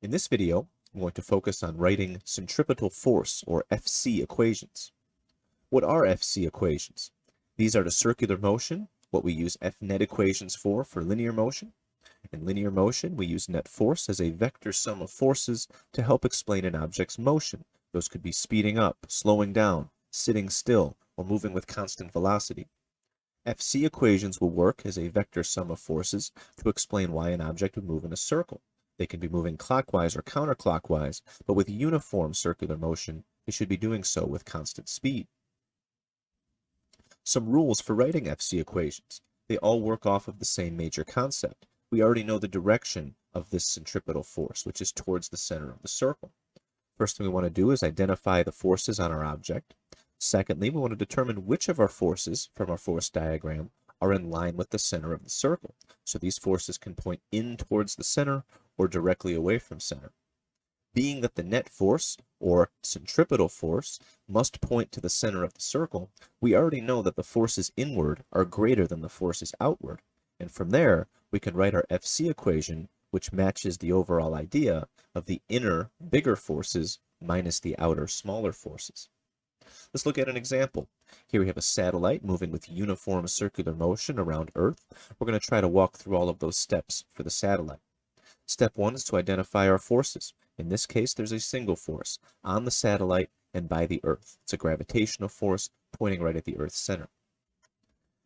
In this video, I'm going to focus on writing centripetal force, or FC equations. What are FC equations? These are the circular motion, what we use F net equations for linear motion. In linear motion, we use net force as a vector sum of forces to help explain an object's motion. Those could be speeding up, slowing down, sitting still, or moving with constant velocity. FC equations will work as a vector sum of forces to explain why an object would move in a circle. They can be moving clockwise or counterclockwise, but with uniform circular motion, they should be doing so with constant speed. Some rules for writing FC equations. They all work off of the same major concept. We already know the direction of this centripetal force, which is towards the center of the circle. First thing we want to do is identify the forces on our object. Secondly, we want to determine which of our forces from our force diagram are in line with the center of the circle. So these forces can point in towards the center or directly away from center. Being that the net force, or centripetal force, must point to the center of the circle, we already know that the forces inward are greater than the forces outward. And from there, we can write our FC equation, which matches the overall idea of the inner, bigger forces minus the outer, smaller forces. Let's look at an example. Here we have a satellite moving with uniform circular motion around Earth. We're going to try to walk through all of those steps for the satellite. Step 1 is to identify our forces. In this case, there's a single force on the satellite and by the Earth. It's a gravitational force pointing right at the Earth's center.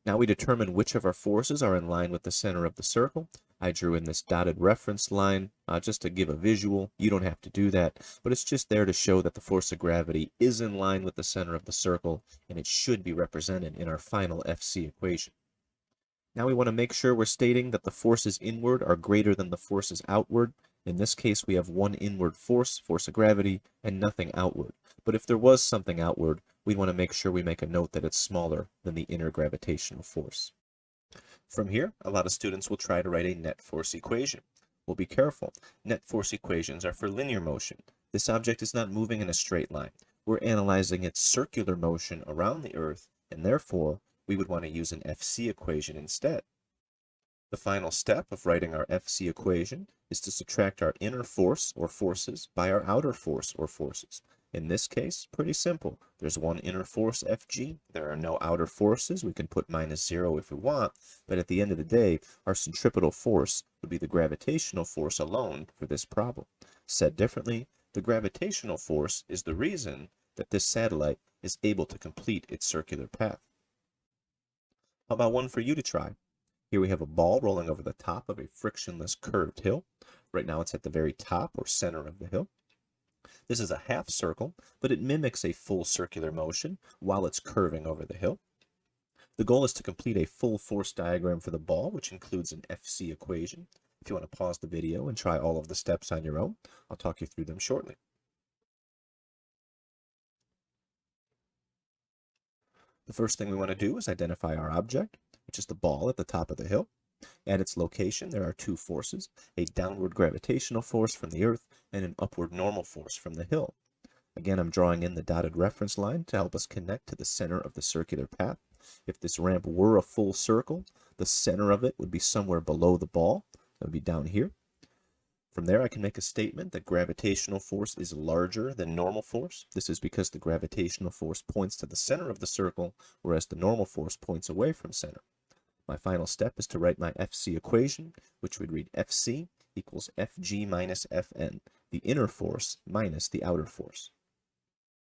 Now we determine which of our forces are in line with the center of the circle. I drew in this dotted reference line just to give a visual. You don't have to do that, but it's just there to show that the force of gravity is in line with the center of the circle, and it should be represented in our final FC equation. Now we want to make sure we're stating that the forces inward are greater than the forces outward. In this case, we have one inward force, force of gravity, and nothing outward. But if there was something outward, we want to make sure we make a note that it's smaller than the inner gravitational force. From here, a lot of students will try to write a net force equation. Well, be careful. Net force equations are for linear motion. This object is not moving in a straight line. We're analyzing its circular motion around the Earth, and therefore, we would want to use an FC equation instead. The final step of writing our FC equation is to subtract our inner force, or forces, by our outer force, or forces. In this case, pretty simple. There's one inner force, Fg. There are no outer forces. We can put -0 if we want, but at the end of the day, our centripetal force would be the gravitational force alone for this problem. Said differently, the gravitational force is the reason that this satellite is able to complete its circular path. How about one for you to try? Here we have a ball rolling over the top of a frictionless curved hill. Right now it's at the very top or center of the hill. This is a half circle, but it mimics a full circular motion while it's curving over the hill. The goal is to complete a full force diagram for the ball, which includes an FC equation. If you want to pause the video and try all of the steps on your own, I'll talk you through them shortly. The first thing we want to do is identify our object, which is the ball at the top of the hill. At its location, there are two forces, a downward gravitational force from the Earth and an upward normal force from the hill. Again, I'm drawing in the dotted reference line to help us connect to the center of the circular path. If this ramp were a full circle, the center of it would be somewhere below the ball. That would be down here. From there, I can make a statement that gravitational force is larger than normal force. This is because the gravitational force points to the center of the circle, whereas the normal force points away from center. My final step is to write my FC equation, which would read FC equals Fg minus Fn, the inner force minus the outer force.